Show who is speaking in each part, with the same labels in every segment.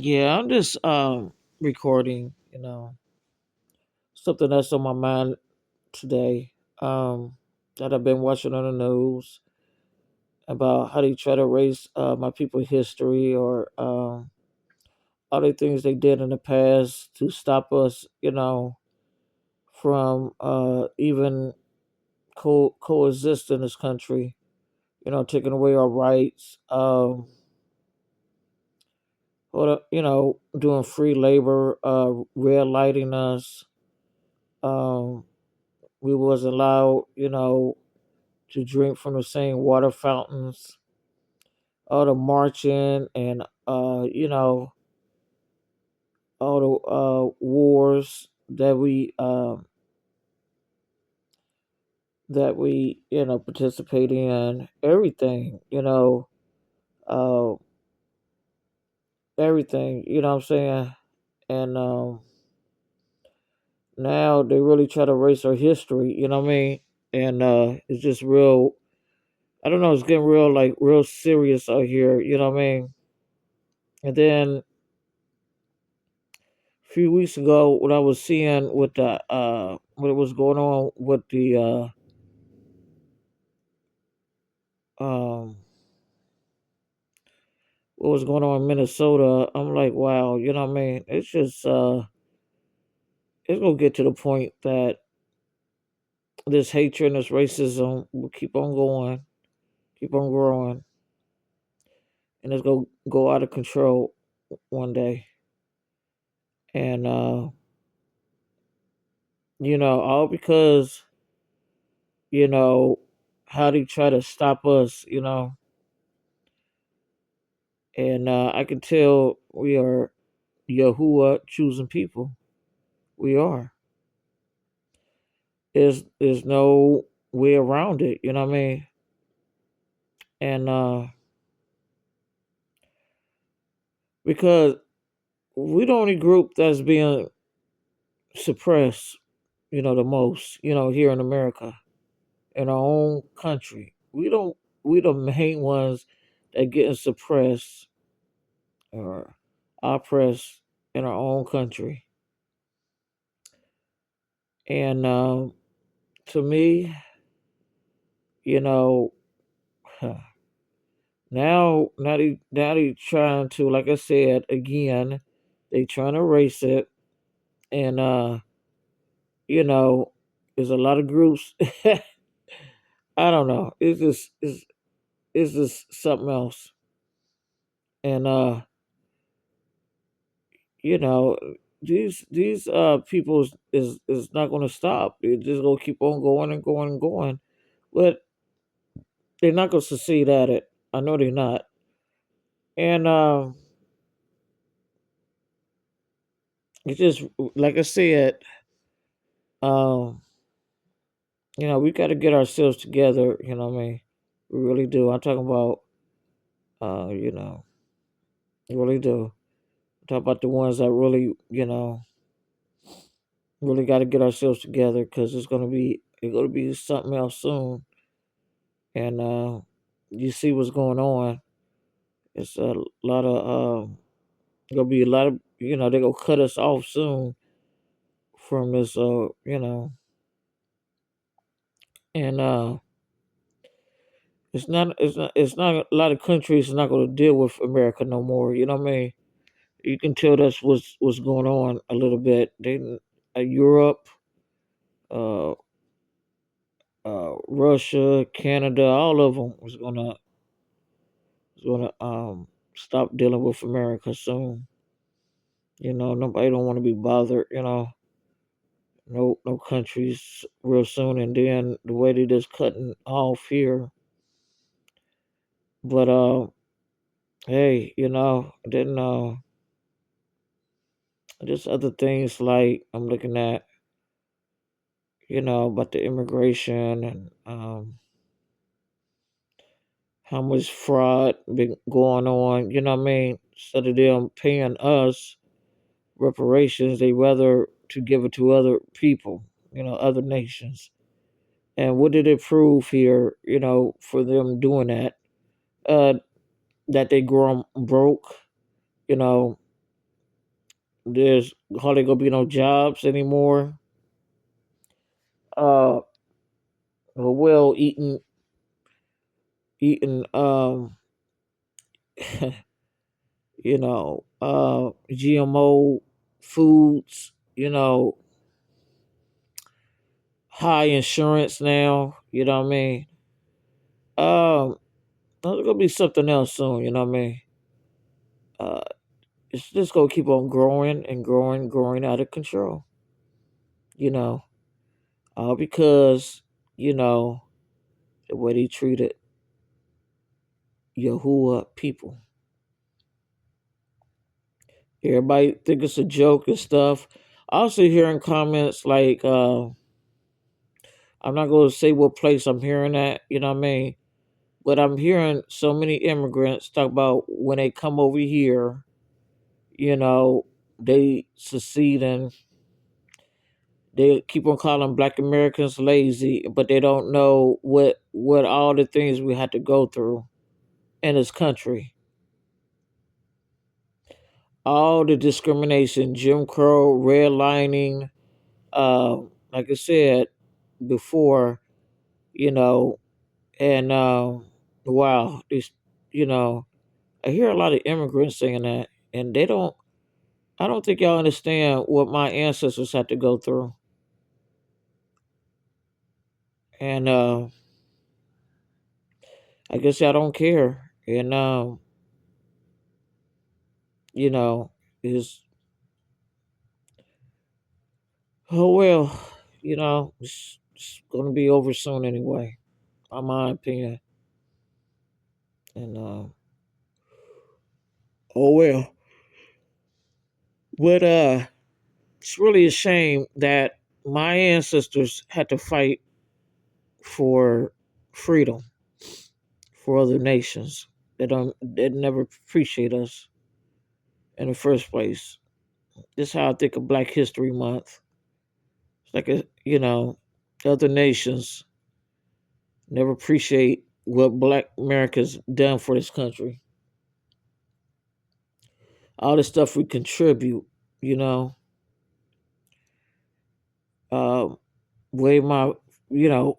Speaker 1: Yeah, I'm just recording, something that's on my mind today. That I've been watching on the news about how they try to erase my people history or other things they did in the past to stop us, from even coexist in this country. Taking away our rights. Doing free labor, red lighting us. Um, we wasn't allowed, to drink from the same water fountains. All the marching and all the wars that we participate in. Everything, uh, everything. You know what I'm saying? And now they really try to erase our history. You know what I mean? And it's just real. I don't know. It's getting real, like real serious out here. You know what I mean? And then a few weeks ago, what I was seeing with the what was going on with the um what was going on in Minnesota, I'm like, wow, you know what I mean? It's just it's gonna get to the point that this hatred and this racism will keep on going, keep on growing, and it's gonna go out of control one day. And all because you know how they try to stop us, and I can tell we are Yahuwah choosing people. We are. There's no way around it, you know what I mean? And because we the only group that's being suppressed, the most, here in America, in our own country. We the main ones that getting suppressed or oppressed in our own country. And to me, you know, now they trying to, like I said again, they trying to erase it, and you know, there's a lot of groups. I don't know. It's just something else, and you know, these people is not going to stop. They're just going to keep on going and going and going, but they're not going to succeed at it. I know they're not, and it's just like I said. Um, we got to get ourselves together. You know what I mean? We really do. I'm talking about, we really do. I'm talking about the ones that really, really got to get ourselves together because it's gonna be something else soon. And you see what's going on. It's a lot of gonna be a lot of they're gonna cut us off soon from this and it's not a lot of countries are not gonna deal with America no more, you know what I mean? You can tell that's what's going on a little bit. Europe, uh, Russia, Canada, all of them is gonna stop dealing with America soon. Nobody don't want to be bothered. No countries real soon, and then the way they just cutting off here. But hey, then just other things like I'm looking at, about the immigration and how much fraud been going on. You know what I mean? Instead of them paying us reparations, they rather to give it to other people. Other nations. And what did it prove here? For them doing that, that they grow broke. You know, There's hardly gonna be no jobs anymore. Uh, well, eating, GMO foods. High insurance now. You know what I mean? There's gonna be something else soon. You know what I mean? Uh, it's just gonna keep on growing and growing, growing out of control. You know, all because you know the way they treated Yahuwah people. Everybody think it's a joke and stuff. I also hearing comments like, I'm not going to say what place I'm hearing at, you know what I mean? But I'm hearing so many immigrants talk about when they come over here, you know, they succeed and they keep on calling Black Americans lazy, but they don't know what all the things we had to go through in this country. All the discrimination, Jim Crow, redlining, uh, like I said before, you know, and wow, these, you know, I hear a lot of immigrants saying that, and they don't. I don't think y'all understand what my ancestors had to go through, and I guess y'all don't care. And you know, is oh well, it's gonna be over soon anyway, in my opinion. And oh well, but it's really a shame that my ancestors had to fight for freedom for other nations that never appreciate us in the first place. This is how I think of Black History Month. It's like other nations never appreciate what Black America's done for this country. All the stuff we contribute, you know, uh, way my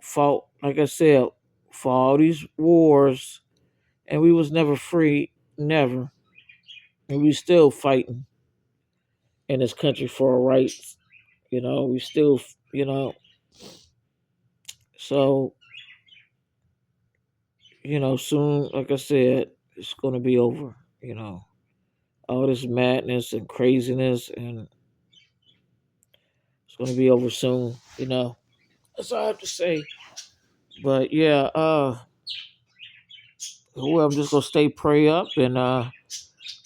Speaker 1: fought, like I said, for all these wars, and we was never free, never, and we still fighting in this country for our rights. We still, you know, so soon, like I said, it's gonna be over. All this madness and craziness, and it's gonna be over soon. That's all I have to say. But yeah, well, I'm just gonna stay pray up and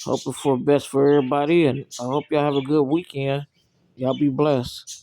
Speaker 1: hoping for best for everybody, and I hope y'all have a good weekend. Y'all be blessed.